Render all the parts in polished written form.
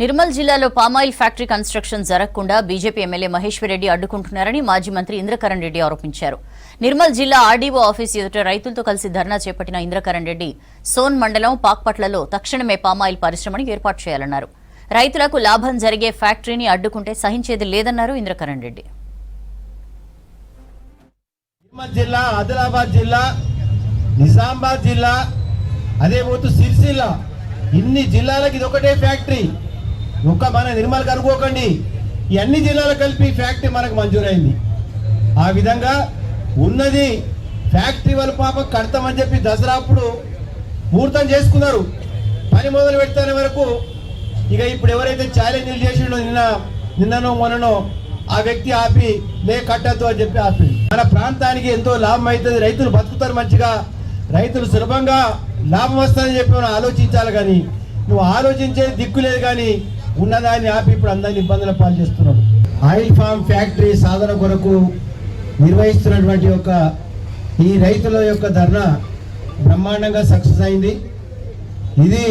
నిర్మల్ జిల్లాలో palm oil factory construction జరగకుండా BJP MLA Maheshwar Reddy అడ్డుకుంటున్నారని మాజీ మంత్రి ఇంద్రకరణ్ రెడ్డి ఆరోపించారు. నిర్మల్ జిల్లా ఆర్డీఓ ఆఫీస్ ఎదుట రైతులతో కలిసి ధర్నా చేపట్టిన ఇంద్రకరణ్ రెడ్డి సోన్ మండలం పాక్పట్లలో తక్షణమే పామాయిల్ పరిశ్రమను ఏర్పాటు చేయాలన్నారు. రైతులకు లాభం జరిగే ఫ్యాక్టరీని అడ్డుకుంటే సహించేది లేదన్నారు ఇంద్రకరణ్ రెడ్డి. నిర్మల్ జిల్లా, ఆదిలాబాద్ జిల్లా, నిజామాబాద్ జిల్లా, అదే పోతూ సిరిసిల్ల, ఇన్ని జిల్లాలకు ఇది ఒకటే ఫ్యాక్టరీ. ఒక్క మన నిర్మల్ కనుకోకండి, ఈ అన్ని జిల్లాలకు కలిపి ఫ్యాక్టరీ మనకు మంజూరైంది. ఆ విధంగా ఉన్నది ఫ్యాక్టరీ వాళ్ళ పాప కడతామని చెప్పి దసరా అప్పుడు ముహూర్తం చేసుకున్నారు. పని మొదలు పెడతానే వరకు ఇక ఇప్పుడు ఎవరైతే ఛాలెంజ్లు చేసిండో నిన్ననో మొన్ననో ఆ వ్యక్తి ఆపి కట్టద్దు అని చెప్పి ఆపి. మన ప్రాంతానికి ఎంతో లాభం అవుతుంది, రైతులు బతుకుతారు, మంచిగా రైతులు సులభంగా లాభం వస్తుందని చెప్పి మనం ఆలోచించాలి. కానీ నువ్వు ఆలోచించేది దిక్కు లేదు. కానీ ఉన్నదాన్ని ఆపి ఇప్పుడు అందరినీ ఇబ్బందుల పాలు చేస్తున్నాడు. ఆయిల్ ఫామ్ ఫ్యాక్టరీ సాధన కొరకు నిర్వహిస్తున్నటువంటి ఈ రైతుల యొక్క ధర్నా బ్రహ్మాండంగా సక్సెస్ అయింది. ఇది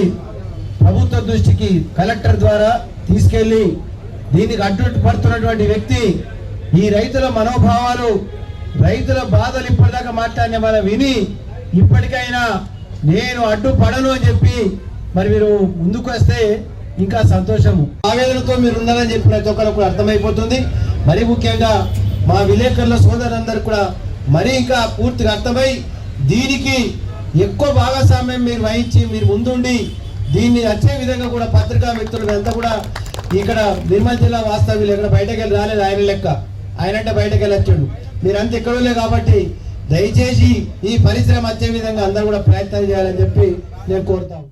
ప్రభుత్వ దృష్టికి కలెక్టర్ ద్వారా తీసుకెళ్లి దీనికి అడ్డుపడుతున్నటువంటి వ్యక్తి ఈ రైతుల మనోభావాలు, రైతుల బాధలు ఇప్పటిదాకా మాట్లాడిన వాళ్ళ విని ఇప్పటికైనా నేను అడ్డుపడను అని చెప్పి మరి మీరు ముందుకు వస్తే ఇంకా సంతోషము. ఆవేదనతో మీరు ఉన్నారని చెప్పి ప్రతి ఒక్కరు అర్థమైపోతుంది. మరి ముఖ్యంగా మా విలేకరుల సోదరులందరూ కూడా మరి ఇంకా పూర్తిగా అర్థమై దీనికి ఎక్కువ భాగస్వామ్యం మీరు వహించి మీరు ముందుండి దీన్ని వచ్చే విధంగా కూడా పత్రికా మిత్రులు అంతా కూడా ఇక్కడ నిర్మల్ జిల్లా వాస్తవ్యులు ఎక్కడ బయటకు వెళ్ళి రాలేదు. ఆయన లెక్క ఆయనంటే బయటకు వెళ్ళి వచ్చాడు. మీరంతా ఎక్కడలే కాబట్టి దయచేసి ఈ పరిశ్రమ వచ్చే విధంగా అందరూ కూడా ప్రయత్నాలు చేయాలని చెప్పి నేను కోరుతాను.